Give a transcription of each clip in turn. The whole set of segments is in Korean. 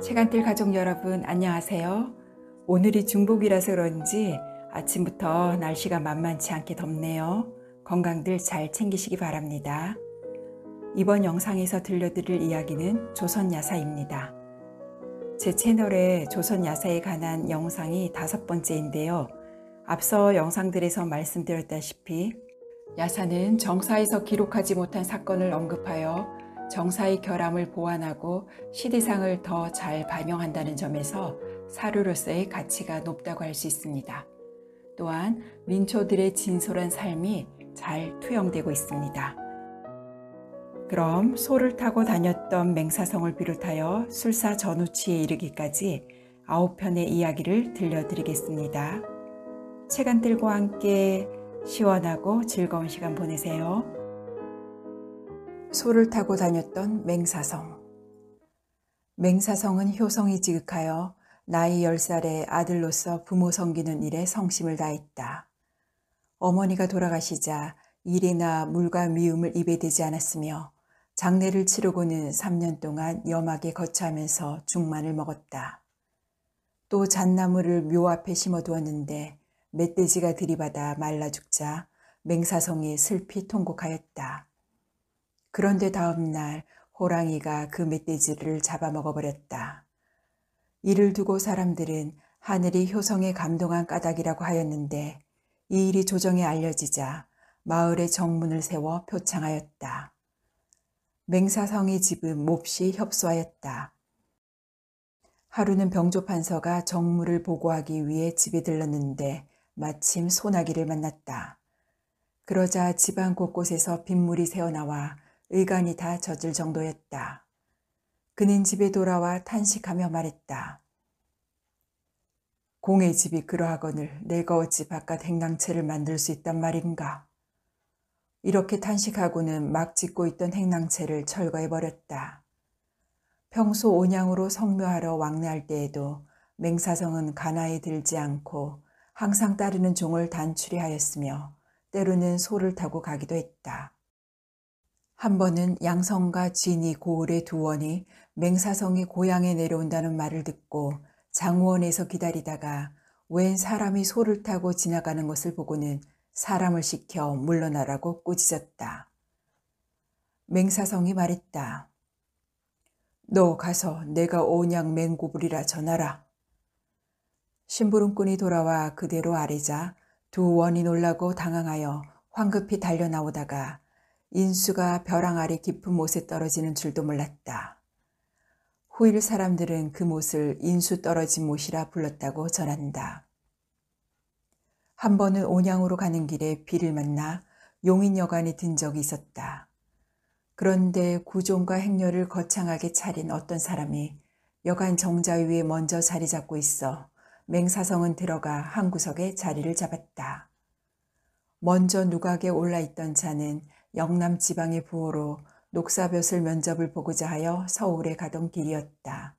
세간뜰 가족 여러분 안녕하세요. 오늘이 중복이라서 그런지 아침부터 날씨가 만만치 않게 덥네요. 건강들 잘 챙기시기 바랍니다. 이번 영상에서 들려드릴 이야기는 조선야사입니다. 제 채널에 조선야사에 관한 영상이 5번째인데요. 앞서 영상들에서 말씀드렸다시피 야사는 정사에서 기록하지 못한 사건을 언급하여 정사의 결함을 보완하고 시대상을 더 잘 반영한다는 점에서 사료로서의 가치가 높다고 할 수 있습니다. 또한 민초들의 진솔한 삶이 잘 투영되고 있습니다. 그럼 소를 타고 다녔던 맹사성을 비롯하여 술사 전우치에 이르기까지 9편의 이야기를 들려드리겠습니다. 채간뜰과 함께 시원하고 즐거운 시간 보내세요. 소를 타고 다녔던 맹사성. 맹사성은 효성이 지극하여 나이 10살의 아들로서 부모 섬기는 일에 성심을 다했다. 어머니가 돌아가시자 일이나 물과 미움을 입에 대지 않았으며 장례를 치르고는 3년 동안 염하게 거처하면서 죽만을 먹었다. 또 잣나무를 묘 앞에 심어두었는데 멧돼지가 들이받아 말라 죽자 맹사성이 슬피 통곡하였다. 그런데 다음 날 호랑이가 그 멧돼지를 잡아먹어버렸다. 이를 두고 사람들은 하늘이 효성에 감동한 까닭이라고 하였는데 이 일이 조정에 알려지자 마을에 정문을 세워 표창하였다. 맹사성의 집은 몹시 협소하였다. 하루는 병조판서가 정무를 보고하기 위해 집에 들렀는데 마침 소나기를 만났다. 그러자 집안 곳곳에서 빗물이 새어나와 의관이 다 젖을 정도였다. 그는 집에 돌아와 탄식하며 말했다. 공의 집이 그러하거늘 내가 어찌 바깥 행랑채를 만들 수 있단 말인가. 이렇게 탄식하고는 막 짓고 있던 행랑채를 철거해버렸다. 평소 온양으로 성묘하러 왕래할 때에도 맹사성은 가나에 들지 않고 항상 따르는 종을 단출히 하였으며 때로는 소를 타고 가기도 했다. 한 번은 양성과 진이 고을의 두 원이 맹사성이 고향에 내려온다는 말을 듣고 장우원에서 기다리다가 웬 사람이 소를 타고 지나가는 것을 보고는 사람을 시켜 물러나라고 꾸짖었다. 맹사성이 말했다. 너 가서 내가 온양 맹고불이라 전하라. 심부름꾼이 돌아와 그대로 아뢰자 두 원이 놀라고 당황하여 황급히 달려나오다가 인수가 벼랑 아래 깊은 못에 떨어지는 줄도 몰랐다. 후일 사람들은 그 못을 인수 떨어진 못이라 불렀다고 전한다. 한 번은 온양으로 가는 길에 비를 만나 용인여관에 든 적이 있었다. 그런데 구종과 행렬을 거창하게 차린 어떤 사람이 여관 정자 위에 먼저 자리 잡고 있어 맹사성은 들어가 한 구석에 자리를 잡았다. 먼저 누각에 올라있던 자는 영남 지방의 부호로 녹사볕을 면접을 보고자 하여 서울에 가던 길이었다.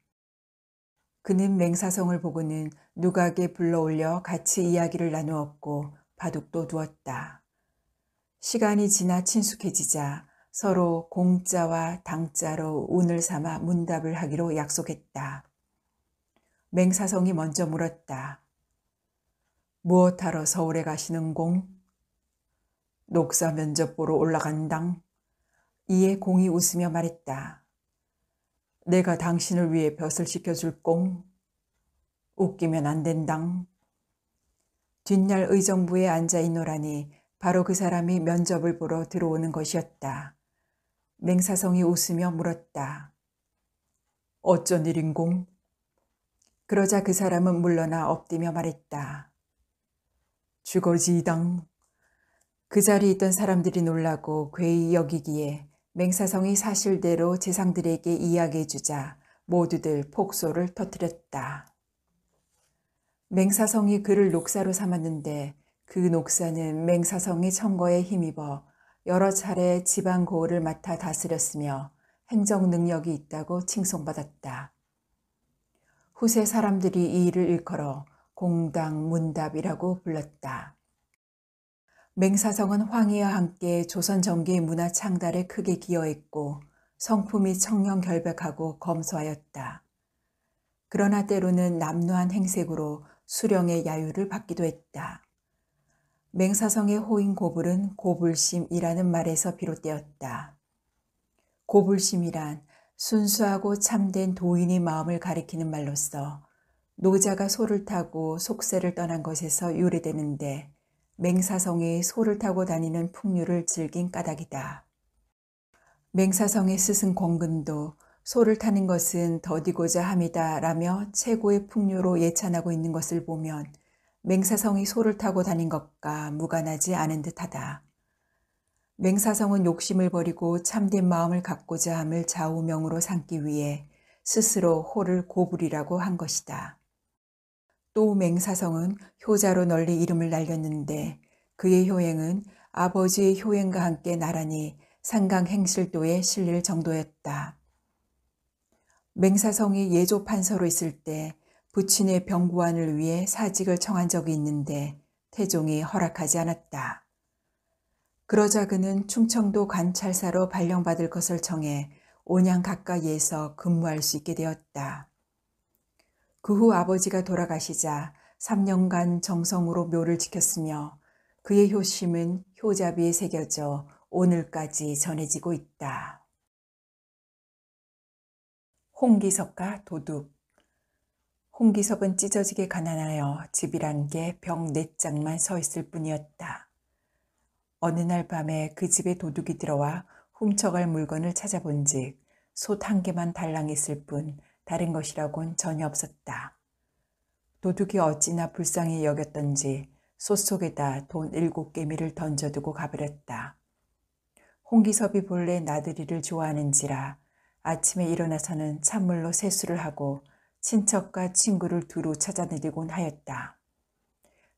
그는 맹사성을 보고는 누각에 불러올려 같이 이야기를 나누었고 바둑도 두었다. 시간이 지나 친숙해지자 서로 공자와 당자로 운을 삼아 문답을 하기로 약속했다. 맹사성이 먼저 물었다. 무엇하러 서울에 가시는 공? 녹사 면접 보러 올라간당. 이에 공이 웃으며 말했다. 내가 당신을 위해 벼슬 시켜줄 공? 웃기면 안 된당. 뒷날 의정부에 앉아있노라니 바로 그 사람이 면접을 보러 들어오는 것이었다. 맹사성이 웃으며 물었다. 어쩐 일인공? 그러자 그 사람은 물러나 엎드며 말했다. 주거지당. 그 자리에 있던 사람들이 놀라고 괴히 여기기에 맹사성이 사실대로 재상들에게 이야기해주자 모두들 폭소를 터뜨렸다. 맹사성이 그를 녹사로 삼았는데 그 녹사는 맹사성의 청거에 힘입어 여러 차례 지방 고을을 맡아 다스렸으며 행정 능력이 있다고 칭송받았다. 후세 사람들이 이 일을 일컬어 공당 문답이라고 불렀다. 맹사성은 황희와 함께 조선 정기의 문화 창달에 크게 기여했고 성품이 청렴 결백하고 검소하였다. 그러나 때로는 남루한 행색으로 수령의 야유를 받기도 했다. 맹사성의 호인 고불은 고불심이라는 말에서 비롯되었다. 고불심이란 순수하고 참된 도인의 마음을 가리키는 말로서 노자가 소를 타고 속세를 떠난 것에서 유래되는데 맹사성이 소를 타고 다니는 풍류를 즐긴 까닭이다. 맹사성의 스승 공근도 소를 타는 것은 더디고자 함이다 라며 최고의 풍류로 예찬하고 있는 것을 보면 맹사성이 소를 타고 다닌 것과 무관하지 않은 듯하다. 맹사성은 욕심을 버리고 참된 마음을 갖고자 함을 좌우명으로 삼기 위해 스스로 호를 고불이라고 한 것이다. 또 맹사성은 효자로 널리 이름을 날렸는데 그의 효행은 아버지의 효행과 함께 나란히 상강행실도에 실릴 정도였다. 맹사성이 예조 판서로 있을 때 부친의 병구안을 위해 사직을 청한 적이 있는데 태종이 허락하지 않았다. 그러자 그는 충청도 관찰사로 발령받을 것을 청해 온양 가까이에서 근무할 수 있게 되었다. 그 후 아버지가 돌아가시자 3년간 정성으로 묘를 지켰으며 그의 효심은 효자비에 새겨져 오늘까지 전해지고 있다. 홍기섭과 도둑. 홍기섭은 찢어지게 가난하여 집이란 게 벽 4짝만 서 있을 뿐이었다. 어느 날 밤에 그 집에 도둑이 들어와 훔쳐갈 물건을 찾아본즉 솥 한 개만 달랑 있을 뿐 다른 것이라곤 전혀 없었다. 도둑이 어찌나 불쌍히 여겼던지 솥 속에다 돈 7개미를 던져두고 가버렸다. 홍기섭이 본래 나들이를 좋아하는지라 아침에 일어나서는 찬물로 세수를 하고 친척과 친구를 두루 찾아내리곤 하였다.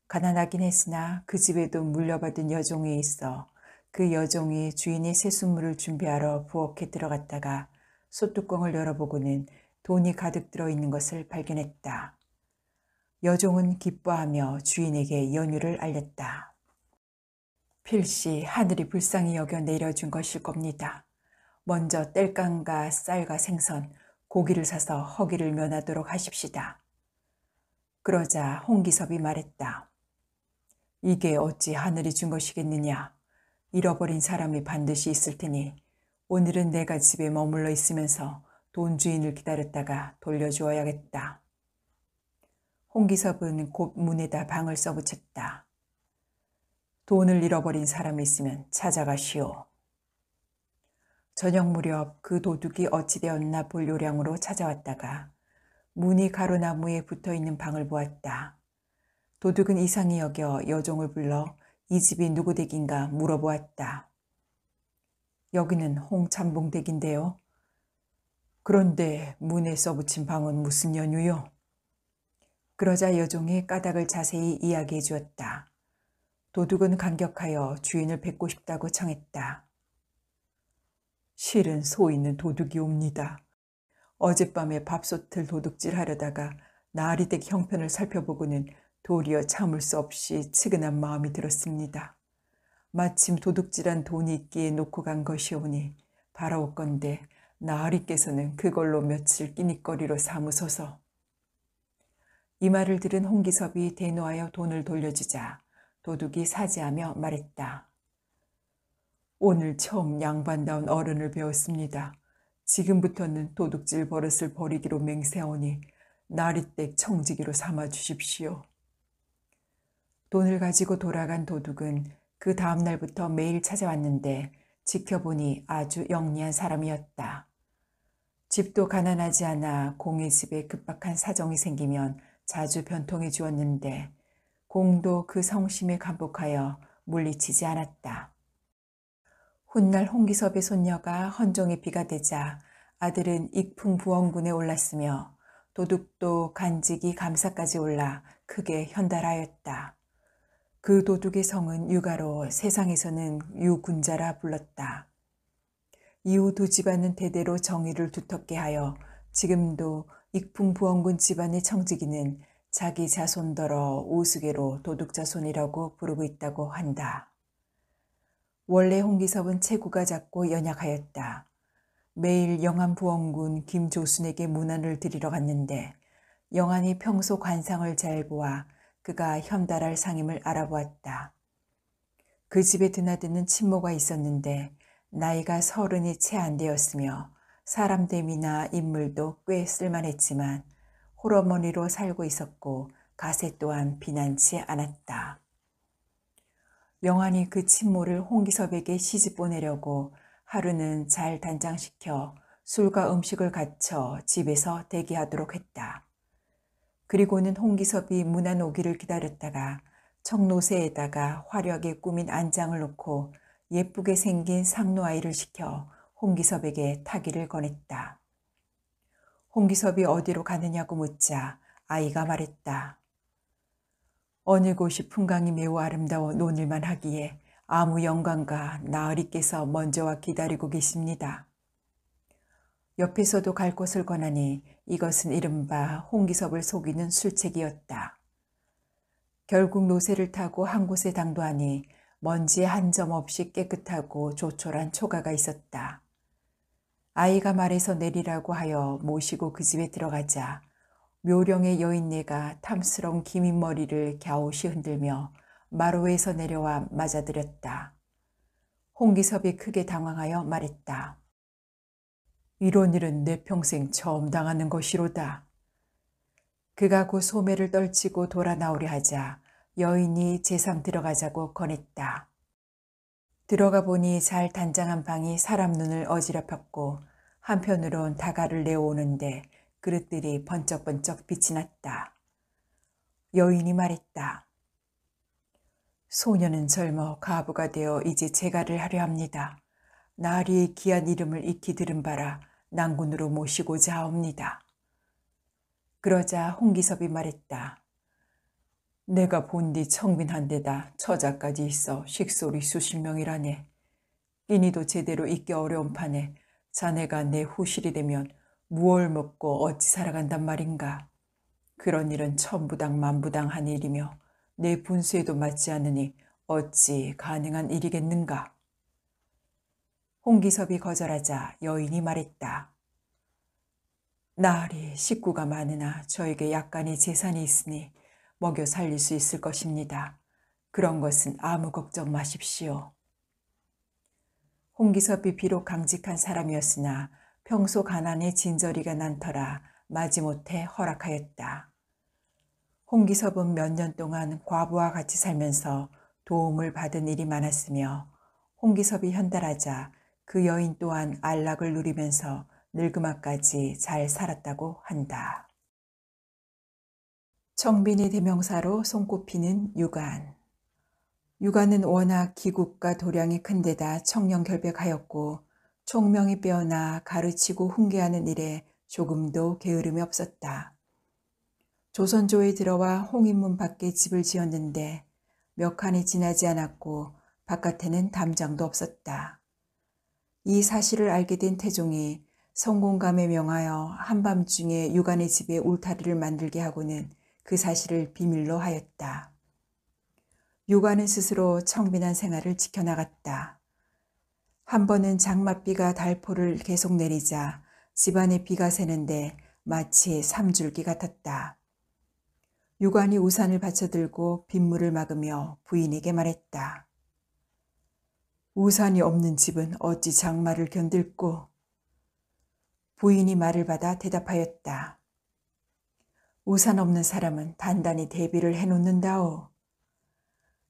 가난하긴 했으나 그 집에도 물려받은 여종이 있어 그 여종이 주인의 세숫물을 준비하러 부엌에 들어갔다가 솥뚜껑을 열어보고는 돈이 가득 들어있는 것을 발견했다. 여종은 기뻐하며 주인에게 연유를 알렸다. 필시 하늘이 불쌍히 여겨 내려준 것일 겁니다. 먼저 땔감과 쌀과 생선, 고기를 사서 허기를 면하도록 하십시다. 그러자 홍기섭이 말했다. 이게 어찌 하늘이 준 것이겠느냐. 잃어버린 사람이 반드시 있을 테니 오늘은 내가 집에 머물러 있으면서 돈 주인을 기다렸다가 돌려주어야겠다. 홍기섭은 곧 문에다 방을 써붙였다. 돈을 잃어버린 사람이 있으면 찾아가시오. 저녁 무렵 그 도둑이 어찌되었나 볼 요량으로 찾아왔다가 문이 가로나무에 붙어있는 방을 보았다. 도둑은 이상히 여겨 여종을 불러 이 집이 누구 댁인가 물어보았다. 여기는 홍참봉 댁인데요. 그런데 문에 써붙인 방은 무슨 연유요? 그러자 여종이 까닭을 자세히 이야기해 주었다. 도둑은 감격하여 주인을 뵙고 싶다고 청했다. 실은 소 있는 도둑이 옵니다. 어젯밤에 밥솥을 도둑질 하려다가 나리댁 형편을 살펴보고는 도리어 참을 수 없이 측은한 마음이 들었습니다. 마침 도둑질한 돈이 있기에 놓고 간 것이오니 바라옵건대 나으리께서는 그걸로 며칠 끼니거리로 삼으소서. 이 말을 들은 홍기섭이 대노하여 돈을 돌려주자 도둑이 사죄하며 말했다. 오늘 처음 양반다운 어른을 배웠습니다. 지금부터는 도둑질 버릇을 버리기로 맹세하오니 나리댁 청지기로 삼아 주십시오. 돈을 가지고 돌아간 도둑은 그 다음 날부터 매일 찾아왔는데 지켜보니 아주 영리한 사람이었다. 집도 가난하지 않아 공의 집에 급박한 사정이 생기면 자주 변통해 주었는데 공도 그 성심에 감복하여 물리치지 않았다. 훗날 홍기섭의 손녀가 헌종의 비가 되자 아들은 익풍부원군에 올랐으며 도둑도 간직이 감사까지 올라 크게 현달하였다. 그 도둑의 성은 유가로 세상에서는 유군자라 불렀다. 이후 두 집안은 대대로 정의를 두텁게 하여 지금도 익풍부원군 집안의 청지기는 자기 자손더러 우스개로 도둑자손이라고 부르고 있다고 한다. 원래 홍기섭은 체구가 작고 연약하였다. 매일 영암부원군 김조순에게 문안을 드리러 갔는데 영안이 평소 관상을 잘 보아 그가 현달할 상임을 알아보았다. 그 집에 드나드는 친모가 있었는데 나이가 30이 채 안 되었으며 사람됨이나 인물도 꽤 쓸만했지만 홀어머니로 살고 있었고 가세 또한 비난치 않았다. 영안이 그 친모를 홍기섭에게 시집 보내려고 하루는 잘 단장시켜 술과 음식을 갖춰 집에서 대기하도록 했다. 그리고는 홍기섭이 문안 오기를 기다렸다가 청노새에다가 화려하게 꾸민 안장을 놓고 예쁘게 생긴 상노아이를 시켜 홍기섭에게 타기를 권했다. 홍기섭이 어디로 가느냐고 묻자 아이가 말했다. 어느 곳이 풍광이 매우 아름다워 논을만 하기에 아무 영광과 나으리께서 먼저 와 기다리고 계십니다. 옆에서도 갈 곳을 권하니 이것은 이른바 홍기섭을 속이는 술책이었다. 결국 노새를 타고 한 곳에 당도하니 먼지 한 점 없이 깨끗하고 조촐한 초가가 있었다. 아이가 말해서 내리라고 하여 모시고 그 집에 들어가자 묘령의 여인네가 탐스러운 기민머리를 갸웃이 흔들며 마루에서 내려와 맞아들였다. 홍기섭이 크게 당황하여 말했다. 이런 일은 내 평생 처음 당하는 것이로다. 그가 곧 소매를 떨치고 돌아 나오려 하자 여인이 제상 들어가자고 권했다. 들어가 보니 잘 단장한 방이 사람 눈을 어지럽혔고 한편으론 다가를 내어오는데 그릇들이 번쩍번쩍 빛이 났다. 여인이 말했다. 소녀는 젊어 과부가 되어 이제 제가를 하려 합니다. 나리의 귀한 이름을 익히 들은 바라 난군으로 모시고자 하옵니다. 그러자 홍기섭이 말했다. 내가 본디 청빈한 데다 처자까지 있어 식솔이 수십 명이라네. 끼니도 제대로 있기 어려운 판에 자네가 내 후실이 되면 무얼 먹고 어찌 살아간단 말인가. 그런 일은 천부당 만부당한 일이며 내 분수에도 맞지 않으니 어찌 가능한 일이겠는가. 홍기섭이 거절하자 여인이 말했다. 나으리 식구가 많으나 저에게 약간의 재산이 있으니 먹여 살릴 수 있을 것입니다. 그런 것은 아무 걱정 마십시오. 홍기섭이 비록 강직한 사람이었으나 평소 가난에 진저리가 난 터라 마지못해 허락하였다. 홍기섭은 몇 년 동안 과부와 같이 살면서 도움을 받은 일이 많았으며 홍기섭이 현달하자 그 여인 또한 안락을 누리면서 늙음아까지 잘 살았다고 한다. 청빈의 대명사로 손꼽히는 유관. 유관은 워낙 기국과 도량이 큰 데다 청렴결백하였고 총명이 빼어나 가르치고 훈계하는 일에 조금도 게으름이 없었다. 조선조에 들어와 홍인문 밖에 집을 지었는데 몇 칸이 지나지 않았고 바깥에는 담장도 없었다. 이 사실을 알게 된 태종이 성공감에 명하여 한밤중에 유관의 집에 울타리를 만들게 하고는 그 사실을 비밀로 하였다. 유관은 스스로 청빈한 생활을 지켜나갔다. 한 번은 장맛비가 달포를 계속 내리자 집안에 비가 새는데 마치 삼줄기 같았다. 유관이 우산을 받쳐들고 빗물을 막으며 부인에게 말했다. 우산이 없는 집은 어찌 장마를 견딜꼬? 부인이 말을 받아 대답하였다. 우산 없는 사람은 단단히 대비를 해놓는다오.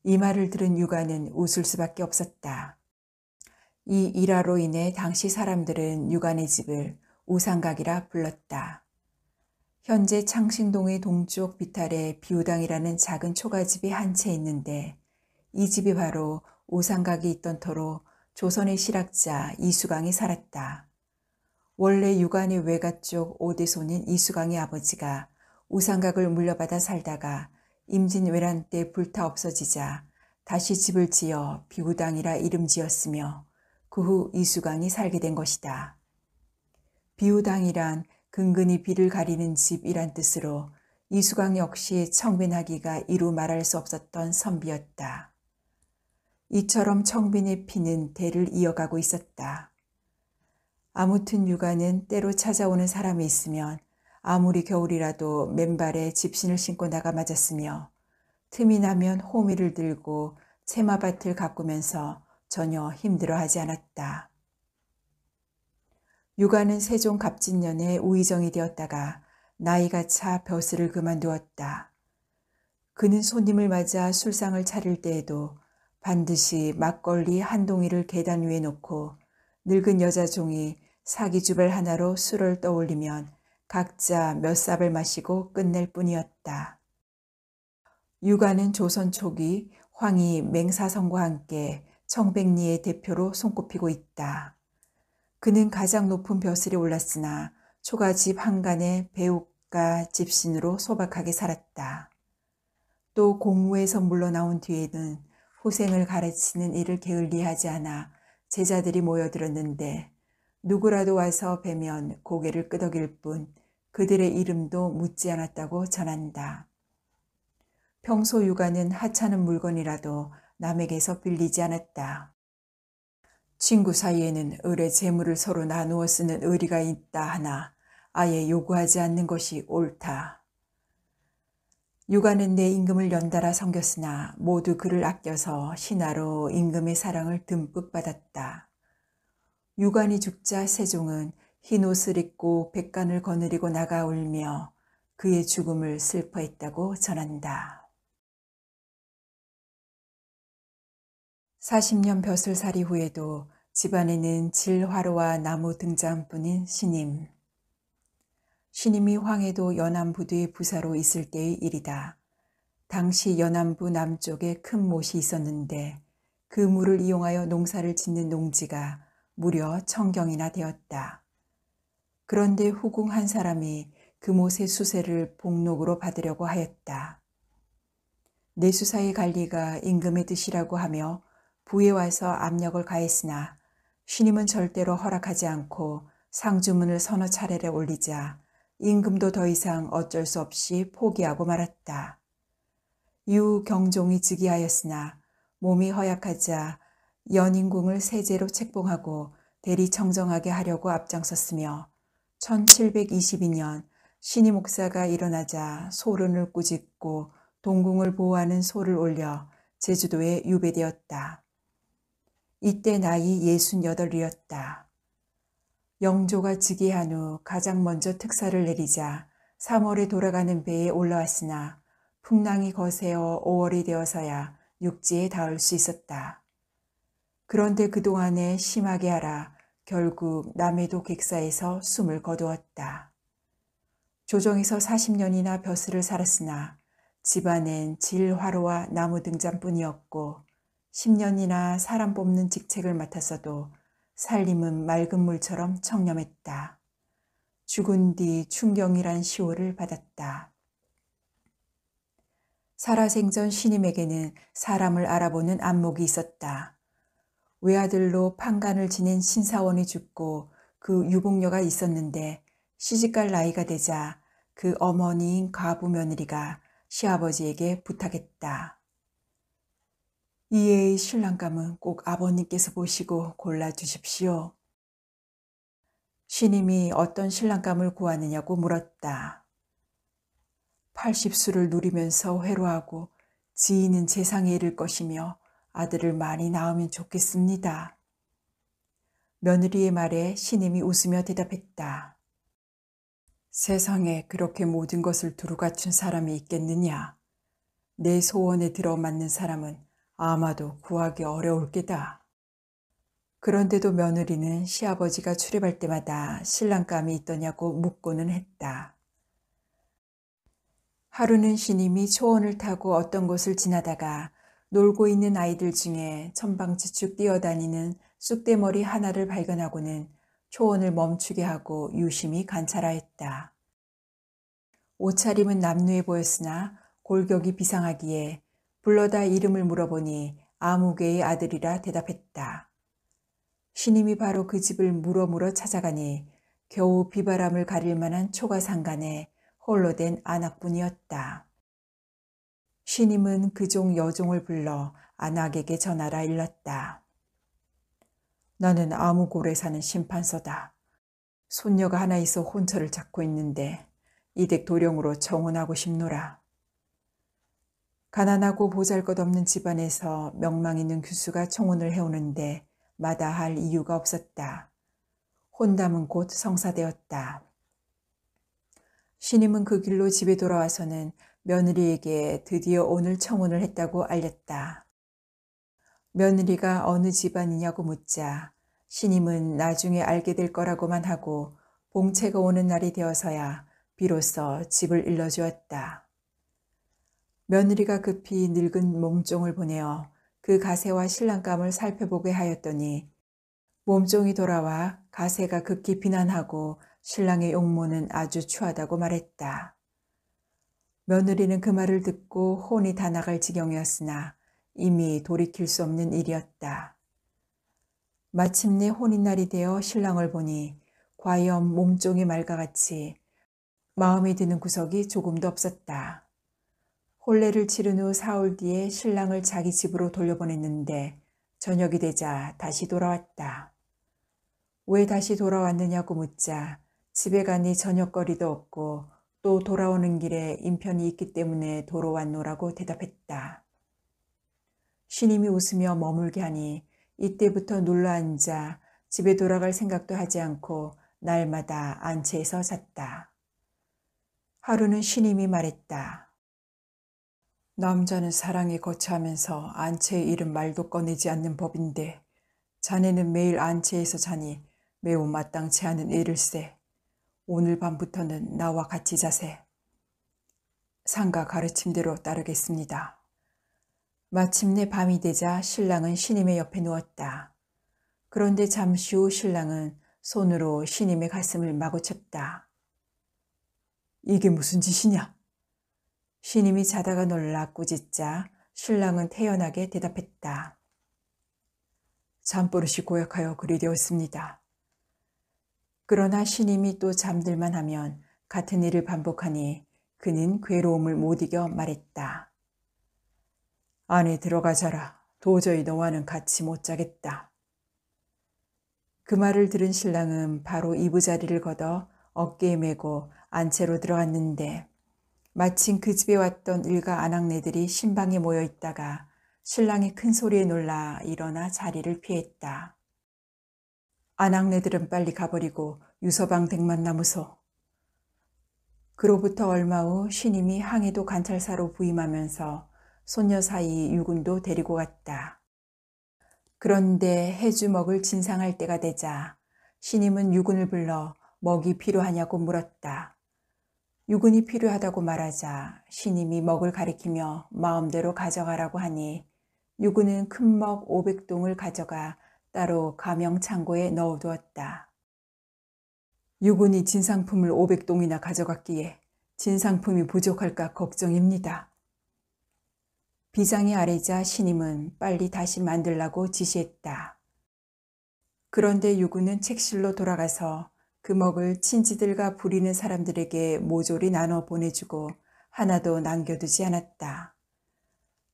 이 말을 들은 유관은 웃을 수밖에 없었다. 이 일화로 인해 당시 사람들은 유관의 집을 우산각이라 불렀다. 현재 창신동의 동쪽 비탈에 비우당이라는 작은 초가집이 한 채 있는데 이 집이 바로 우산각이 있던 터로 조선의 실학자 이수강이 살았다. 원래 유관의 외가 쪽 오대손인 이수강의 아버지가 우산각을 물려받아 살다가 임진왜란 때 불타 없어지자 다시 집을 지어 비우당이라 이름 지었으며 그 후 이수강이 살게 된 것이다. 비우당이란 근근히 비를 가리는 집이란 뜻으로 이수강 역시 청빈하기가 이루 말할 수 없었던 선비였다. 이처럼 청빈의 피는 대를 이어가고 있었다. 아무튼 유관은 때로 찾아오는 사람이 있으면 아무리 겨울이라도 맨발에 집신을 신고 나가 맞았으며 틈이 나면 호미를 들고 채마밭을 가꾸면서 전혀 힘들어하지 않았다. 육아는 세종 갑진년에 우의정이 되었다가 나이가 차 벼슬을 그만두었다. 그는 손님을 맞아 술상을 차릴 때에도 반드시 막걸리 한 동이를 계단 위에 놓고 늙은 여자 종이 사기주발 하나로 술을 떠올리면 각자 몇 삽을 마시고 끝낼 뿐이었다. 육아는 조선 초기 황희 맹사성과 함께 청백리의 대표로 손꼽히고 있다. 그는 가장 높은 벼슬에 올랐으나 초가집 한간의 배우가 집신으로 소박하게 살았다. 또 공무에서 물러나온 뒤에는 후생을 가르치는 일을 게을리하지 않아 제자들이 모여들었는데 누구라도 와서 뵈면 고개를 끄덕일 뿐 그들의 이름도 묻지 않았다고 전한다. 평소 육아는 하찮은 물건이라도 남에게서 빌리지 않았다. 친구 사이에는 을의 재물을 서로 나누어 쓰는 의리가 있다 하나 아예 요구하지 않는 것이 옳다. 육아는 내 임금을 연달아 섬겼으나 모두 그를 아껴서 신하로 임금의 사랑을 듬뿍 받았다. 유관이 죽자 세종은 흰 옷을 입고 백간을 거느리고 나가 울며 그의 죽음을 슬퍼했다고 전한다. 40년 벼슬살이 후에도 집안에는 질화로와 나무 등잔뿐인 신임. 신임이 황해도 연안부두의 부사로 있을 때의 일이다. 당시 연안부 남쪽에 큰 못이 있었는데 그 물을 이용하여 농사를 짓는 농지가 무려 1000경이나 되었다. 그런데 후궁 한 사람이 그 못의 수세를 복록으로 받으려고 하였다. 내수사의 관리가 임금의 뜻이라고 하며 부에 와서 압력을 가했으나 신임은 절대로 허락하지 않고 상주문을 서너 차례를 올리자 임금도 더 이상 어쩔 수 없이 포기하고 말았다. 이후 경종이 즉위하였으나 몸이 허약하자 연인궁을 세제로 책봉하고 대리청정하게 하려고 앞장섰으며 1722년 신임 목사가 일어나자 소른을 꾸짖고 동궁을 보호하는 소를 올려 제주도에 유배되었다. 이때 나이 68이었다. 영조가 즉위한 후 가장 먼저 특사를 내리자 3월에 돌아가는 배에 올라왔으나 풍랑이 거세어 5월이 되어서야 육지에 닿을 수 있었다. 그런데 그동안에 심하게 알아 결국 남해도 객사에서 숨을 거두었다. 조정에서 40년이나 벼슬을 살았으나 집안엔 질화로와 나무 등잔뿐이었고 10년이나 사람 뽑는 직책을 맡았어도 살림은 맑은 물처럼 청렴했다. 죽은 뒤 충경이란 시호를 받았다. 살아생전 신임에게는 사람을 알아보는 안목이 있었다. 외아들로 판관을 지낸 신사원이 죽고 그 유복녀가 있었는데 시집갈 나이가 되자 그 어머니인 과부 며느리가 시아버지에게 부탁했다. 이 애의 신랑감은 꼭 아버님께서 보시고 골라주십시오. 신임이 어떤 신랑감을 구하느냐고 물었다. 80수를 누리면서 회로하고 지인은 재상에 이를 것이며 아들을 많이 낳으면 좋겠습니다. 며느리의 말에 신임이 웃으며 대답했다. 세상에 그렇게 모든 것을 두루 갖춘 사람이 있겠느냐. 내 소원에 들어맞는 사람은 아마도 구하기 어려울 게다. 그런데도 며느리는 시아버지가 출입할 때마다 신랑감이 있더냐고 묻고는 했다. 하루는 신임이 초원을 타고 어떤 곳을 지나다가 놀고 있는 아이들 중에 천방지축 뛰어다니는 쑥대머리 하나를 발견하고는 초원을 멈추게 하고 유심히 관찰하였다. 옷차림은 남루해 보였으나 골격이 비상하기에 불러다 이름을 물어보니 아무개의 아들이라 대답했다. 신임이 바로 그 집을 물어 찾아가니 겨우 비바람을 가릴 만한 초가상간에 홀로 된 안악분이었다. 신임은 그종 여종을 불러 안악에게 전하라 일렀다. 나는 아무골에 사는 심판서다. 손녀가 하나 있어 혼처를 찾고 있는데 이댁 도령으로 청혼하고 싶노라. 가난하고 보잘것없는 집안에서 명망 있는 교수가 청혼을 해오는데 마다할 이유가 없었다. 혼담은 곧 성사되었다. 신임은 그 길로 집에 돌아와서는 며느리에게 드디어 오늘 청혼을 했다고 알렸다. 며느리가 어느 집안이냐고 묻자 신임은 나중에 알게 될 거라고만 하고 봉채가 오는 날이 되어서야 비로소 집을 일러주었다. 며느리가 급히 늙은 몸종을 보내어 그 가세와 신랑감을 살펴보게 하였더니 몸종이 돌아와 가세가 극히 비난하고 신랑의 용모는 아주 추하다고 말했다. 며느리는 그 말을 듣고 혼이 다 나갈 지경이었으나 이미 돌이킬 수 없는 일이었다. 마침내 혼인날이 되어 신랑을 보니 과연 몸종의 말과 같이 마음에 드는 구석이 조금도 없었다. 혼례를 치른 후 사흘 뒤에 신랑을 자기 집으로 돌려보냈는데 저녁이 되자 다시 돌아왔다. 왜 다시 돌아왔느냐고 묻자 집에 가니 저녁거리도 없고 또 돌아오는 길에 인편이 있기 때문에 돌아왔노라고 대답했다. 신임이 웃으며 머물게 하니 이때부터 눌러앉아 집에 돌아갈 생각도 하지 않고 날마다 안채에서 잤다. 하루는 신임이 말했다. 남자는 사랑에 거처하면서 안채의 일은 말도 꺼내지 않는 법인데 자네는 매일 안채에서 자니 매우 마땅치 않은 일일세. 오늘 밤부터는 나와 같이 자세. 상가 가르침대로 따르겠습니다. 마침내 밤이 되자 신랑은 신임의 옆에 누웠다. 그런데 잠시 후 신랑은 손으로 신임의 가슴을 마구 쳤다. 이게 무슨 짓이냐? 신임이 자다가 놀라 꾸짖자 신랑은 태연하게 대답했다. 잠버릇이 고약하여 그리 되었습니다. 그러나 신임이 또 잠들만 하면 같은 일을 반복하니 그는 괴로움을 못 이겨 말했다. 안에 들어가 자라. 도저히 너와는 같이 못 자겠다. 그 말을 들은 신랑은 바로 이부자리를 걷어 어깨에 메고 안채로 들어갔는데 마침 그 집에 왔던 일가 아낙네들이 신방에 모여 있다가 신랑이 큰 소리에 놀라 일어나 자리를 피했다. 아낙네들은 빨리 가버리고 유서방 댁만 남으소. 그로부터 얼마 후 신임이 항해도 관찰사로 부임하면서 손녀 사이 유군도 데리고 갔다. 그런데 해주 먹을 진상할 때가 되자 신임은 유군을 불러 먹이 필요하냐고 물었다. 유군이 필요하다고 말하자 신임이 먹을 가리키며 마음대로 가져가라고 하니 유군은 큰 먹 500동을 가져가 따로 가명 창고에 넣어두었다. 유군이 진상품을 500동이나 가져갔기에 진상품이 부족할까 걱정입니다. 비장이 아래자 신임은 빨리 다시 만들라고 지시했다. 그런데 유군은 책실로 돌아가서 그 먹을 친지들과 부리는 사람들에게 모조리 나눠 보내주고 하나도 남겨두지 않았다.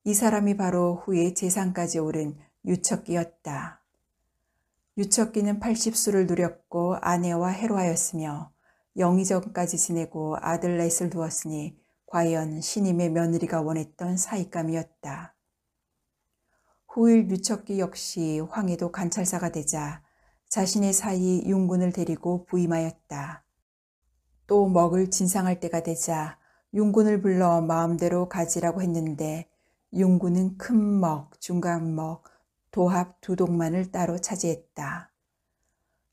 이 사람이 바로 후에 재상까지 오른 유척기였다. 유척기는 80수를 누렸고 아내와 해로하였으며 영의정까지 지내고 아들 넷을 두었으니 과연 신임의 며느리가 원했던 사익감이었다. 후일 유척기 역시 황해도 관찰사가 되자 자신의 사이 윤군을 데리고 부임하였다. 또 먹을 진상할 때가 되자 윤군을 불러 마음대로 가지라고 했는데 윤군은 큰 먹, 중간 먹, 도합 2동만을 따로 차지했다.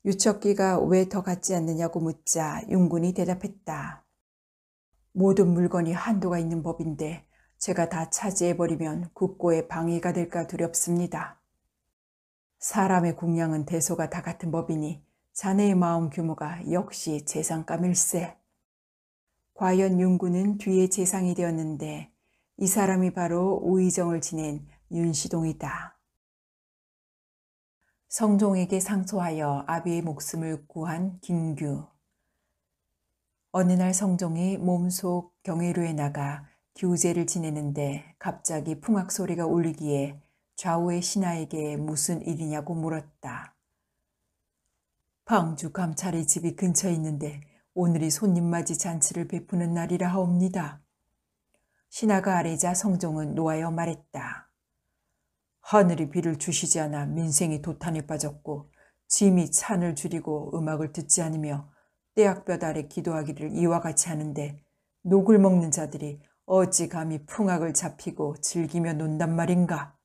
유척기가 왜 더 갖지 않느냐고 묻자 윤군이 대답했다. 모든 물건이 한도가 있는 법인데 제가 다 차지해버리면 국고에 방해가 될까 두렵습니다. 사람의 궁량은 대소가 다 같은 법이니 자네의 마음 규모가 역시 재상감일세. 과연 윤군은 뒤에 재상이 되었는데 이 사람이 바로 우의정을 지낸 윤시동이다. 성종에게 상소하여 아비의 목숨을 구한 김규. 어느 날 성종이 몸속 경회로에 나가 규제를 지내는데 갑자기 풍악 소리가 울리기에 좌우의 신하에게 무슨 일이냐고 물었다. 방주 감찰의 집이 근처에 있는데 오늘이 손님맞이 잔치를 베푸는 날이라 하옵니다. 신하가 아뢰자 성종은 노하여 말했다. 하늘이 비를 주시지 않아 민생이 도탄에 빠졌고 짐이 찬을 줄이고 음악을 듣지 않으며 떼약볕 아래 기도하기를 이와 같이 하는데 녹을 먹는 자들이 어찌 감히 풍악을 잡히고 즐기며 논단 말인가.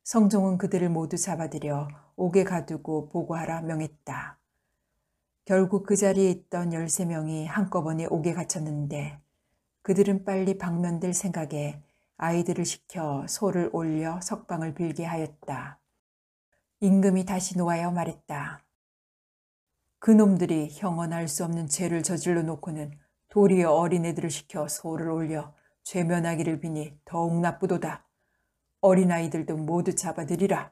성종은 그들을 모두 잡아들여 옥에 가두고 보고하라 명했다. 결국 그 자리에 있던 13명이 한꺼번에 옥에 갇혔는데 그들은 빨리 방면될 생각에 아이들을 시켜 소를 올려 석방을 빌게 하였다. 임금이 다시 노하여 말했다. 그놈들이 형언할 수 없는 죄를 저질러 놓고는 도리어 어린애들을 시켜 소를 올려 죄면하기를 비니 더욱 나쁘도다. 어린아이들도 모두 잡아들이라.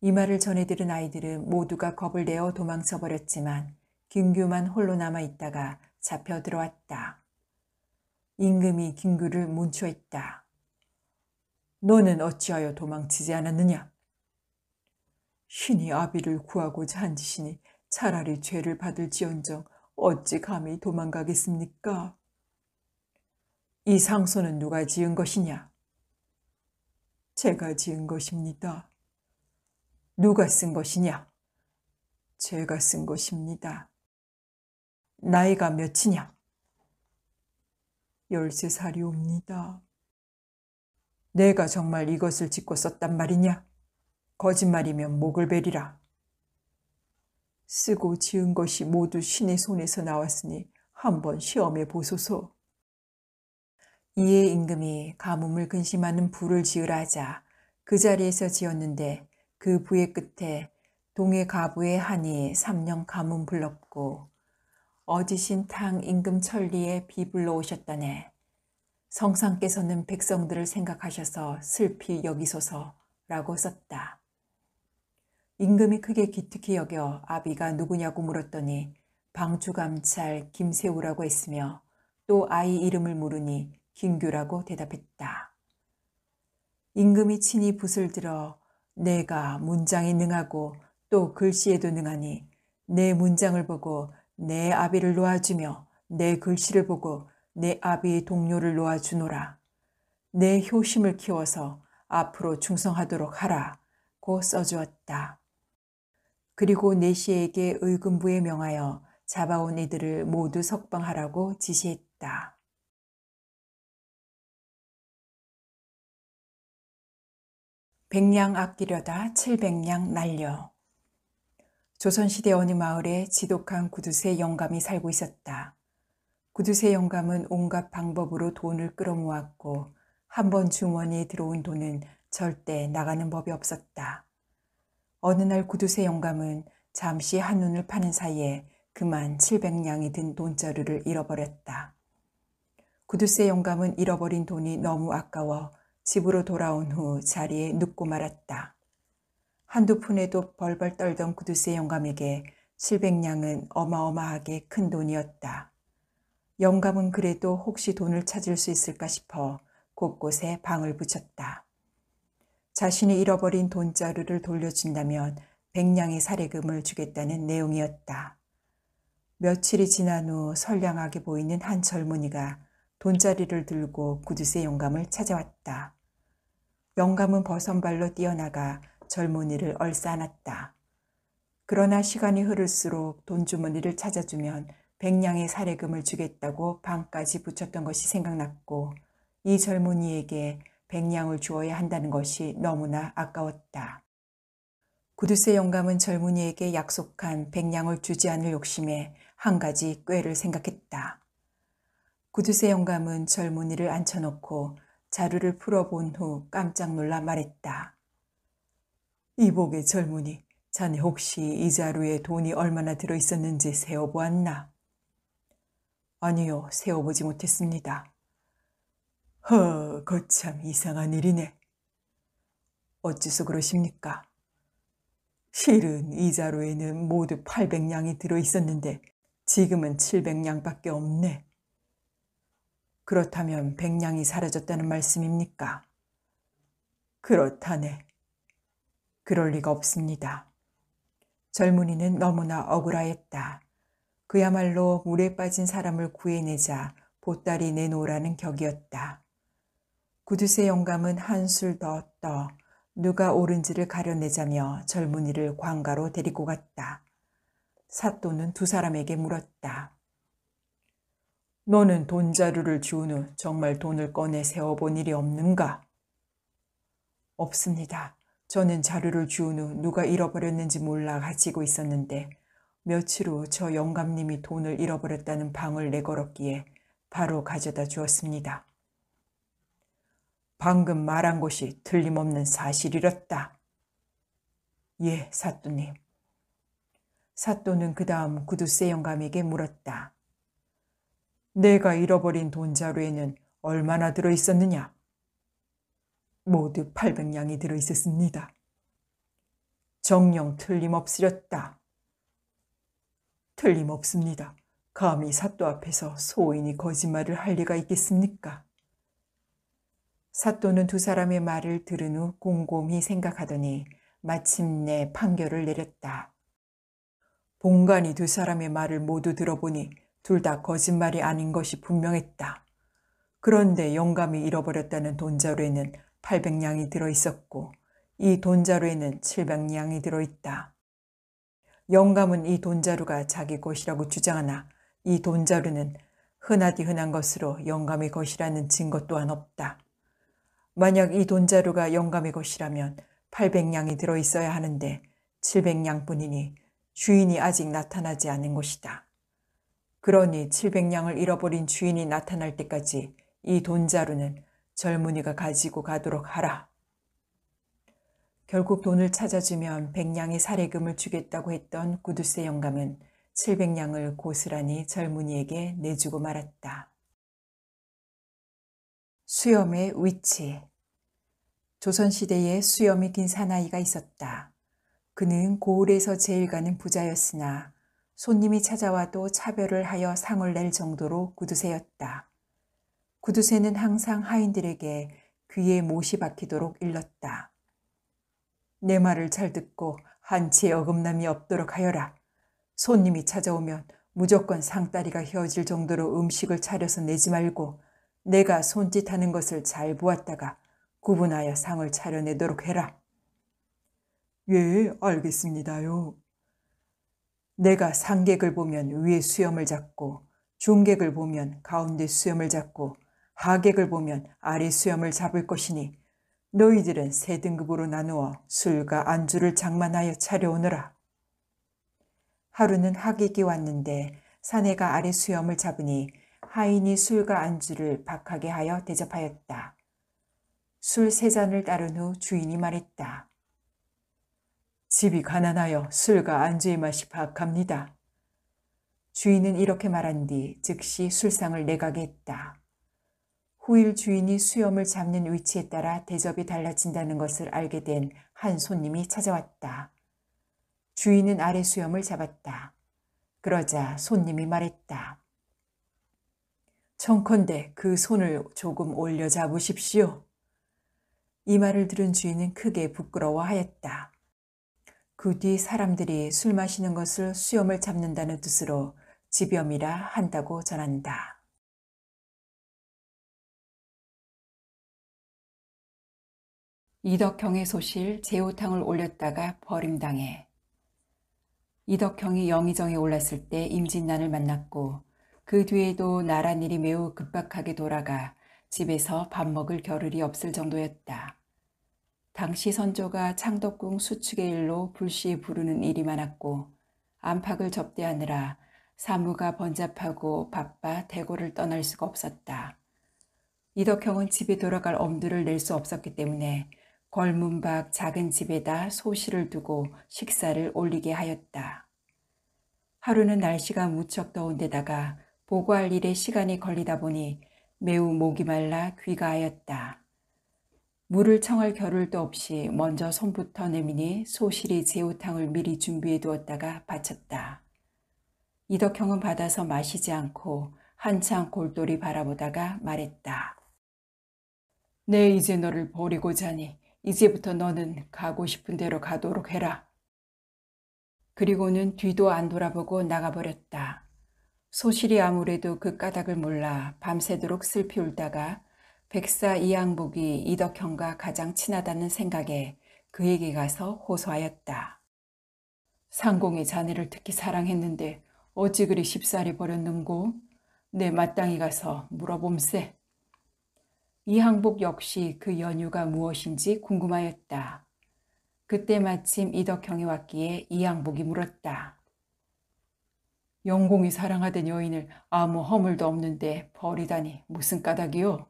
이 말을 전해 들은 아이들은 모두가 겁을 내어 도망쳐 버렸지만 김규만 홀로 남아있다가 잡혀 들어왔다. 임금이 김규를 문초했다. 너는 어찌하여 도망치지 않았느냐? 신이 아비를 구하고자 한 짓이니 차라리 죄를 받을지언정 어찌 감히 도망가겠습니까? 이 상소는 누가 지은 것이냐? 제가 지은 것입니다. 누가 쓴 것이냐? 제가 쓴 것입니다. 나이가 몇이냐? 13살이옵니다. 내가 정말 이것을 짓고 썼단 말이냐? 거짓말이면 목을 베리라. 쓰고 지은 것이 모두 신의 손에서 나왔으니 한번 시험해 보소서. 이에 임금이 가뭄을 근심하는 부를 지으라 하자 그 자리에서 지었는데 그 부의 끝에 동해 가부의 한이 3년 가뭄 불렀고 어지신 탕 임금 천리에 비 불러오셨다네. 성상께서는 백성들을 생각하셔서 슬피 여기소서라고 썼다. 임금이 크게 기특히 여겨 아비가 누구냐고 물었더니 방주감찰 김세우라고 했으며 또 아이 이름을 물으니 김규라고 대답했다. 임금이 친히 붓을 들어 내가 문장에 능하고 또 글씨에도 능하니 내 문장을 보고 내 아비를 놓아주며 내 글씨를 보고 내 아비의 동료를 놓아주노라. 내 효심을 키워서 앞으로 충성하도록 하라고 써주었다. 그리고 내시에게 의금부에 명하여 잡아온 이들을 모두 석방하라고 지시했다. 백량 아끼려다 700량 날려. 조선시대 어느 마을에 지독한 구두쇠 영감이 살고 있었다. 구두쇠 영감은 온갖 방법으로 돈을 끌어모았고 한 번 주머니에 들어온 돈은 절대 나가는 법이 없었다. 어느 날 구두쇠 영감은 잠시 한눈을 파는 사이에 그만 700량이 든 돈자루를 잃어버렸다. 구두쇠 영감은 잃어버린 돈이 너무 아까워 집으로 돌아온 후 자리에 눕고 말았다. 한두 푼에도 벌벌 떨던 구두쇠 영감에게 700량은 어마어마하게 큰 돈이었다. 영감은 그래도 혹시 돈을 찾을 수 있을까 싶어 곳곳에 방을 붙였다. 자신이 잃어버린 돈자루를 돌려준다면 100량의 사례금을 주겠다는 내용이었다. 며칠이 지난 후 선량하게 보이는 한 젊은이가 돈자리를 들고 구두쇠 영감을 찾아왔다. 영감은 버선발로 뛰어나가 젊은이를 얼싸안았다. 그러나 시간이 흐를수록 돈주머니를 찾아주면 100량의 사례금을 주겠다고 방까지 붙였던 것이 생각났고 이 젊은이에게 100량을 주어야 한다는 것이 너무나 아까웠다. 구두쇠 영감은 젊은이에게 약속한 100량을 주지 않을 욕심에 한 가지 꾀를 생각했다. 구두쇠 영감은 젊은이를 앉혀놓고 자루를 풀어본 후 깜짝 놀라 말했다. 이복의 젊은이, 자네 혹시 이 자루에 돈이 얼마나 들어있었는지 세어보았나? 아니요, 세어보지 못했습니다. 거참 이상한 일이네. 어째서 그러십니까? 실은 이 자루에는 모두 800량이 들어있었는데 지금은 700량밖에 없네. 그렇다면 100량이 사라졌다는 말씀입니까? 그렇다네. 그럴 리가 없습니다. 젊은이는 너무나 억울하였다. 그야말로 물에 빠진 사람을 구해내자 보따리 내놓으라는 격이었다. 구두쇠 영감은 한술 더 떠 누가 옳은지를 가려내자며 젊은이를 관가로 데리고 갔다. 사또는 두 사람에게 물었다. 너는 돈자루를 주운 후 정말 돈을 꺼내 세어본 일이 없는가? 없습니다. 저는 자루를 주운 후 누가 잃어버렸는지 몰라 가지고 있었는데 며칠 후 저 영감님이 돈을 잃어버렸다는 방을 내걸었기에 바로 가져다 주었습니다. 방금 말한 것이 틀림없는 사실이었다. 예, 사또님. 사또는 그 다음 구두쇠 영감에게 물었다. 내가 잃어버린 돈자루에는 얼마나 들어있었느냐? 모두 800냥이 들어있었습니다. 정녕 틀림없으렸다. 틀림없습니다. 감히 사또 앞에서 소인이 거짓말을 할 리가 있겠습니까? 사또는 두 사람의 말을 들은 후 곰곰이 생각하더니 마침내 판결을 내렸다. 본관이 두 사람의 말을 모두 들어보니 둘 다 거짓말이 아닌 것이 분명했다. 그런데 영감이 잃어버렸다는 돈자루에는 800냥이 들어있었고 이 돈자루에는 700냥이 들어있다. 영감은 이 돈자루가 자기 것이라고 주장하나 이 돈자루는 흔하디 흔한 것으로 영감의 것이라는 증거 또한 없다. 만약 이 돈자루가 영감의 것이라면 800냥이 들어있어야 하는데 700냥뿐이니 주인이 아직 나타나지 않은 것이다. 그러니 700냥을 잃어버린 주인이 나타날 때까지 이 돈자루는 젊은이가 가지고 가도록 하라. 결국 돈을 찾아주면 100냥의 사례금을 주겠다고 했던 구두쇠 영감은 700냥을 고스란히 젊은이에게 내주고 말았다. 수염의 위치. 조선시대에 수염이 긴 사나이가 있었다. 그는 고을에서 제일 가는 부자였으나 손님이 찾아와도 차별을 하여 상을 낼 정도로 구두쇠였다. 구두쇠는 항상 하인들에게 귀에 못이 박히도록 일렀다. 내 말을 잘 듣고 한치의 어긋남이 없도록 하여라. 손님이 찾아오면 무조건 상다리가 휘어질 정도로 음식을 차려서 내지 말고 내가 손짓하는 것을 잘 보았다가 구분하여 상을 차려내도록 해라. 예, 알겠습니다요. 내가 상객을 보면 위에 수염을 잡고 중객을 보면 가운데 수염을 잡고 하객을 보면 아래 수염을 잡을 것이니 너희들은 세 등급으로 나누어 술과 안주를 장만하여 차려오너라. 하루는 하객이 왔는데 사내가 아래 수염을 잡으니 하인이 술과 안주를 박하게 하여 대접하였다. 술 3잔을 따른 후 주인이 말했다. 집이 가난하여 술과 안주의 맛이 박합니다. 주인은 이렇게 말한 뒤 즉시 술상을 내가게 했다. 후일 주인이 수염을 잡는 위치에 따라 대접이 달라진다는 것을 알게 된 한 손님이 찾아왔다. 주인은 아래 수염을 잡았다. 그러자 손님이 말했다. 청컨대 그 손을 조금 올려 잡으십시오. 이 말을 들은 주인은 크게 부끄러워하였다. 그 뒤 사람들이 술 마시는 것을 수염을 잡는다는 뜻으로 지겸이라 한다고 전한다. 이덕형의 소실 제호탕을 올렸다가 버림당해. 이덕형이 영의정에 올랐을 때 임진난을 만났고 그 뒤에도 나랏일이 매우 급박하게 돌아가 집에서 밥 먹을 겨를이 없을 정도였다. 당시 선조가 창덕궁 수축의 일로 불시에 부르는 일이 많았고 안팎을 접대하느라 사무가 번잡하고 바빠 대궐을 떠날 수가 없었다. 이덕형은 집에 돌아갈 엄두를 낼 수 없었기 때문에 걸문 밖 작은 집에다 소실을 두고 식사를 올리게 하였다. 하루는 날씨가 무척 더운 데다가 보고할 일에 시간이 걸리다 보니 매우 목이 말라 귀가하였다. 물을 청할 겨를도 없이 먼저 손부터 내미니 소실이 제호탕을 미리 준비해 두었다가 바쳤다. 이덕형은 받아서 마시지 않고 한참 골똘히 바라보다가 말했다. 내 이제 너를 버리고자 하니 이제부터 너는 가고 싶은 대로 가도록 해라. 그리고는 뒤도 안 돌아보고 나가버렸다. 소실이 아무래도 그 까닭을 몰라 밤새도록 슬피 울다가 백사 이항복이 이덕형과 가장 친하다는 생각에 그에게 가서 호소하였다. 상공의 자네를 특히 사랑했는데 어찌 그리 쉽사리 버렸는고? 내 마땅히 가서 물어봄세. 이항복 역시 그 연유가 무엇인지 궁금하였다. 그때 마침 이덕형이 왔기에 이항복이 물었다. 영공이 사랑하던 여인을 아무 허물도 없는데 버리다니 무슨 까닭이요?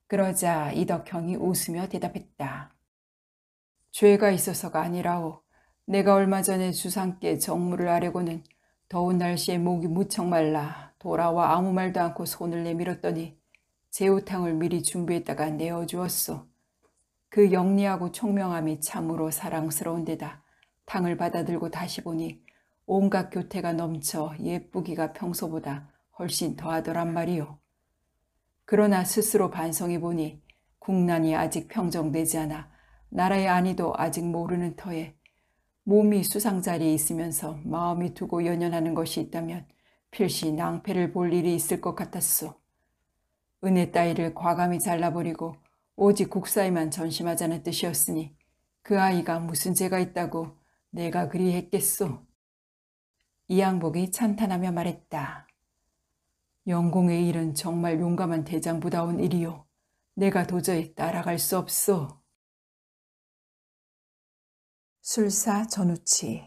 그러자 이덕형이 웃으며 대답했다. 죄가 있어서가 아니라오. 내가 얼마 전에 주상께 정물을 아려고는 더운 날씨에 목이 무척 말라 돌아와 아무 말도 않고 손을 내밀었더니 제우탕을 미리 준비했다가 내어주었소. 그 영리하고 총명함이 참으로 사랑스러운 데다 탕을 받아들고 다시 보니 온갖 교태가 넘쳐 예쁘기가 평소보다 훨씬 더하더란 말이요. 그러나 스스로 반성해보니 국난이 아직 평정되지 않아 나라의 안위도 아직 모르는 터에 몸이 수상자리에 있으면서 마음이 두고 연연하는 것이 있다면 필시 낭패를 볼 일이 있을 것 같았소. 은혜 따위를 과감히 잘라버리고 오직 국사에만 전심하자는 뜻이었으니 그 아이가 무슨 죄가 있다고 내가 그리 했겠소. 이항복이 찬탄하며 말했다. 영공의 일은 정말 용감한 대장부다운 일이요. 내가 도저히 따라갈 수 없소. 술사 전우치.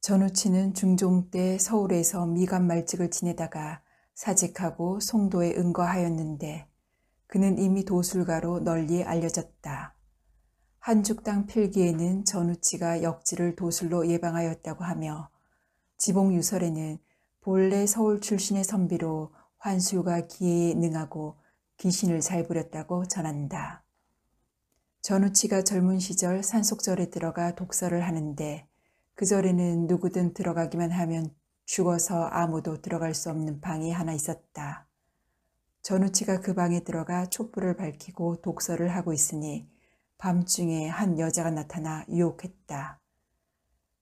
전우치는 중종 때 서울에서 미간 말직을 지내다가 사직하고 송도에 응거하였는데 그는 이미 도술가로 널리 알려졌다. 한죽당 필기에는 전우치가 역지를 도술로 예방하였다고 하며 지봉유설에는 본래 서울 출신의 선비로 환술과 기회에 능하고 귀신을 잘 부렸다고 전한다. 전우치가 젊은 시절 산속절에 들어가 독서를 하는데 그 절에는 누구든 들어가기만 하면 죽어서 아무도 들어갈 수 없는 방이 하나 있었다. 전우치가 그 방에 들어가 촛불을 밝히고 독서를 하고 있으니 밤중에 한 여자가 나타나 유혹했다.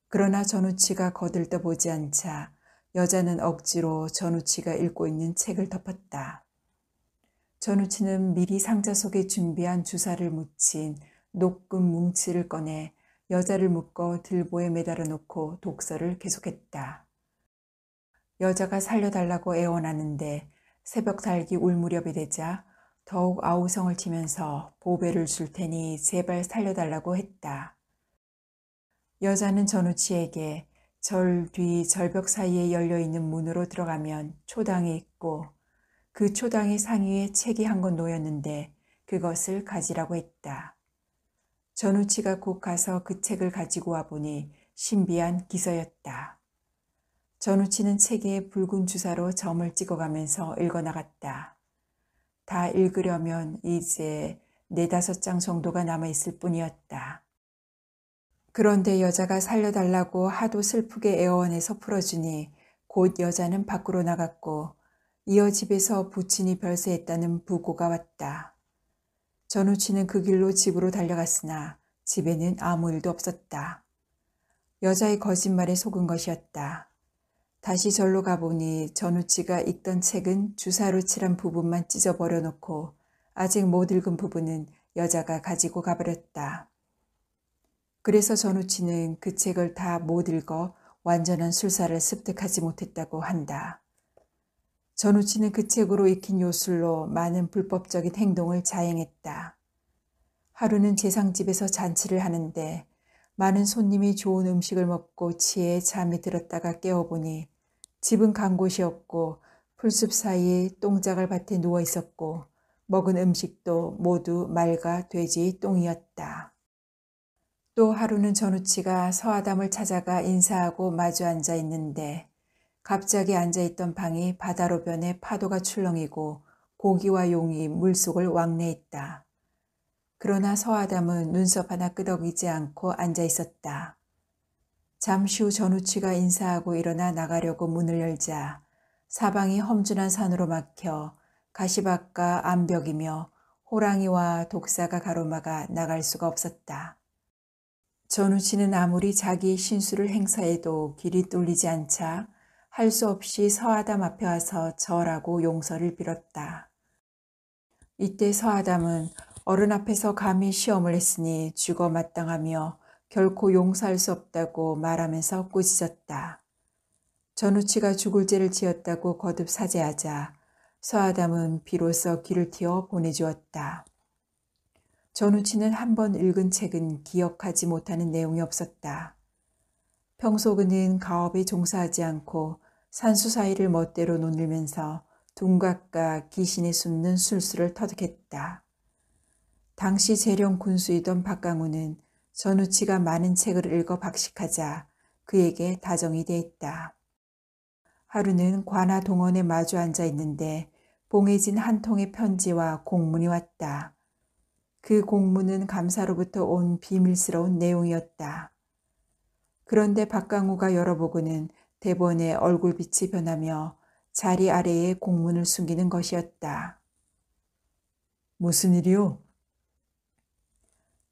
그러나 전우치가 거들떠보지 않자 여자는 억지로 전우치가 읽고 있는 책을 덮었다. 전우치는 미리 상자 속에 준비한 주사를 묻힌 녹금 뭉치를 꺼내 여자를 묶어 들보에 매달아 놓고 독서를 계속했다. 여자가 살려달라고 애원하는데 새벽 달기 울 무렵이 되자 더욱 아우성을 치면서 보배를 줄 테니 제발 살려달라고 했다. 여자는 전우치에게 절 뒤 절벽 사이에 열려있는 문으로 들어가면 초당이 있고 그 초당의 상위에 책이 한 권 놓였는데 그것을 가지라고 했다. 전우치가 곧 가서 그 책을 가지고 와보니 신비한 기서였다. 전우치는 책에 붉은 주사로 점을 찍어가면서 읽어나갔다. 다 읽으려면 이제 4-5장 정도가 남아있을 뿐이었다. 그런데 여자가 살려달라고 하도 슬프게 애원해서 풀어주니 곧 여자는 밖으로 나갔고 이어 집에서 부친이 별세했다는 부고가 왔다. 전우치는 그 길로 집으로 달려갔으나 집에는 아무 일도 없었다. 여자의 거짓말에 속은 것이었다. 다시 절로 가보니 전우치가 읽던 책은 주사로 칠한 부분만 찢어버려 놓고 아직 못 읽은 부분은 여자가 가지고 가버렸다. 그래서 전우치는 그 책을 다 못 읽어 완전한 술사를 습득하지 못했다고 한다. 전우치는 그 책으로 익힌 요술로 많은 불법적인 행동을 자행했다. 하루는 재상집에서 잔치를 하는데 많은 손님이 좋은 음식을 먹고 취해 잠이 들었다가 깨어보니 집은 간 곳이 없고 풀숲 사이에 똥자갈 밭에 누워 있었고 먹은 음식도 모두 말과 돼지 똥이었다. 또 하루는 전우치가 서아담을 찾아가 인사하고 마주 앉아 있는데 갑자기 앉아있던 방이 바다로 변해 파도가 출렁이고 고기와 용이 물속을 왕래했다. 그러나 서아담은 눈썹 하나 끄덕이지 않고 앉아 있었다. 잠시 후 전우치가 인사하고 일어나 나가려고 문을 열자 사방이 험준한 산으로 막혀 가시밭과 암벽이며 호랑이와 독사가 가로막아 나갈 수가 없었다. 전우치는 아무리 자기의 신수를 행사해도 길이 뚫리지 않자 할 수 없이 서아담 앞에 와서 절하고 용서를 빌었다. 이때 서아담은 어른 앞에서 감히 시험을 했으니 죽어 마땅하며 결코 용서할 수 없다고 말하면서 꾸짖었다. 전우치가 죽을 죄를 지었다고 거듭 사죄하자 서아담은 비로소 귀를 틔워 보내주었다. 전우치는 한 번 읽은 책은 기억하지 못하는 내용이 없었다. 평소 그는 가업에 종사하지 않고 산수 사이를 멋대로 논들면서 둔각과 귀신에 숨는 술수를 터득했다. 당시 재령 군수이던 박강우는 전우치가 많은 책을 읽어 박식하자 그에게 다정이 대했다. 하루는 관아 동원에 마주 앉아 있는데 봉해진 한 통의 편지와 공문이 왔다. 그 공문은 감사로부터 온 비밀스러운 내용이었다. 그런데 박강우가 열어보고는 대번에 얼굴빛이 변하며 자리 아래에 공문을 숨기는 것이었다. 무슨 일이오?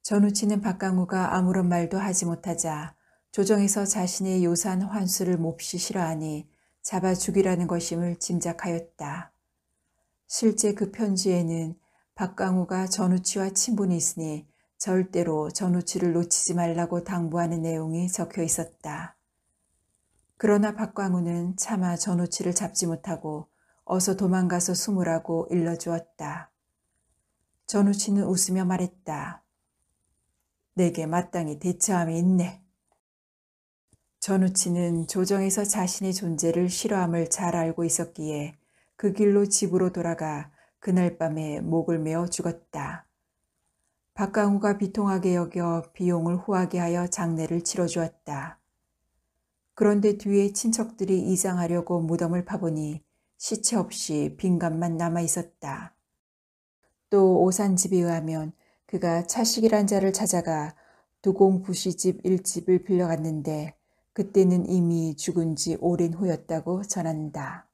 전우치는 박강우가 아무런 말도 하지 못하자 조정에서 자신의 요산 환수를 몹시 싫어하니 잡아 죽이라는 것임을 짐작하였다. 실제 그 편지에는 박강우가 전우치와 친분이 있으니 절대로 전우치를 놓치지 말라고 당부하는 내용이 적혀 있었다. 그러나 박강우는 차마 전우치를 잡지 못하고 어서 도망가서 숨으라고 일러주었다. 전우치는 웃으며 말했다. 내게 마땅히 대처함이 있네. 전우치는 조정에서 자신의 존재를 싫어함을 잘 알고 있었기에 그 길로 집으로 돌아가 그날 밤에 목을 메어 죽었다. 박강우가 비통하게 여겨 비용을 후하게 하여 장례를 치러주었다. 그런데 뒤에 친척들이 이장하려고 무덤을 파보니 시체 없이 빈간만 남아 있었다. 또 오산집에 의하면 그가 차식이란 자를 찾아가 두공 부시집 1집을 빌려갔는데 그때는 이미 죽은 지 오랜 후였다고 전한다.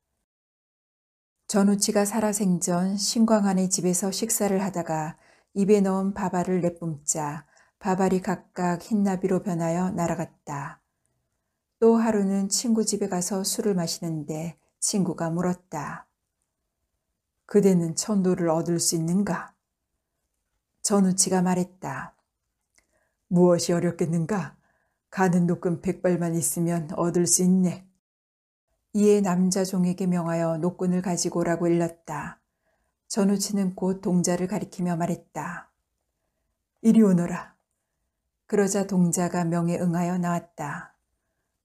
전우치가 살아생전 신광한의 집에서 식사를 하다가 입에 넣은 밥알을 내뿜자 밥알이 각각 흰나비로 변하여 날아갔다. 또 하루는 친구 집에 가서 술을 마시는데 친구가 물었다. 그대는 천도를 얻을 수 있는가? 전우치가 말했다. 무엇이 어렵겠는가? 가는 노끈 100발만 있으면 얻을 수 있네. 이에 남자 종에게 명하여 노끈을 가지고 오라고 일렀다. 전우치는 곧 동자를 가리키며 말했다. 이리 오너라. 그러자 동자가 명에 응하여 나왔다.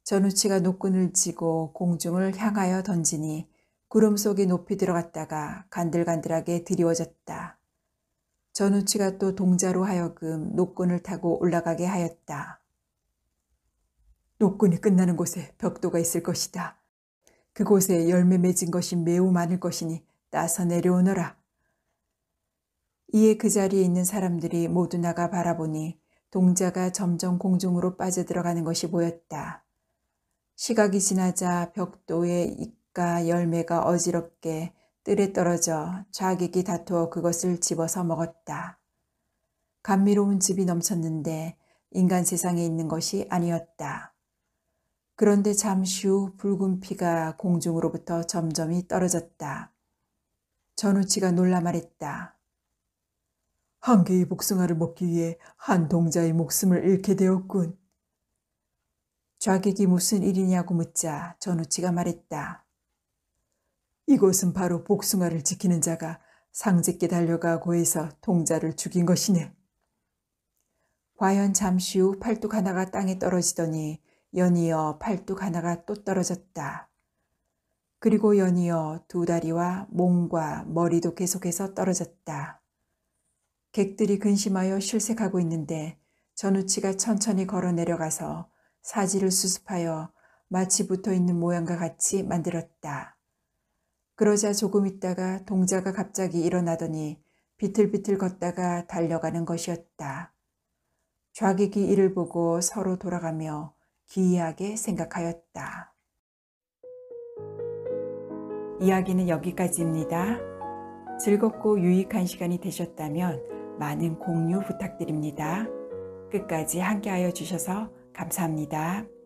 전우치가 노끈을 쥐고 공중을 향하여 던지니 구름 속에 높이 들어갔다가 간들간들하게 드리워졌다. 전우치가 또 동자로 하여금 노끈을 타고 올라가게 하였다. 노끈이 끝나는 곳에 벽도가 있을 것이다. 그곳에 열매 맺은 것이 매우 많을 것이니 따서 내려오너라. 이에 그 자리에 있는 사람들이 모두 나가 바라보니 동자가 점점 공중으로 빠져들어가는 것이 보였다. 시각이 지나자 벽도의 잎과 열매가 어지럽게 뜰에 떨어져 좌객이 다투어 그것을 집어서 먹었다. 감미로운 즙이 넘쳤는데 인간 세상에 있는 것이 아니었다. 그런데 잠시 후 붉은 피가 공중으로부터 점점이 떨어졌다. 전우치가 놀라 말했다. 한 개의 복숭아를 먹기 위해 한 동자의 목숨을 잃게 되었군. 좌객이 무슨 일이냐고 묻자 전우치가 말했다. 이곳은 바로 복숭아를 지키는 자가 상제께 달려가 고해서 동자를 죽인 것이네. 과연 잠시 후 팔뚝 하나가 땅에 떨어지더니 연이어 팔뚝 하나가 또 떨어졌다. 그리고 연이어 두 다리와 몸과 머리도 계속해서 떨어졌다. 객들이 근심하여 실색하고 있는데 전우치가 천천히 걸어 내려가서 사지를 수습하여 마치 붙어있는 모양과 같이 만들었다. 그러자 조금 있다가 동자가 갑자기 일어나더니 비틀비틀 걷다가 달려가는 것이었다. 좌객이 이를 보고 서로 돌아가며 기이하게 생각하였다. 이야기는 여기까지입니다. 즐겁고 유익한 시간이 되셨다면 많은 공유 부탁드립니다. 끝까지 함께하여 주셔서 감사합니다.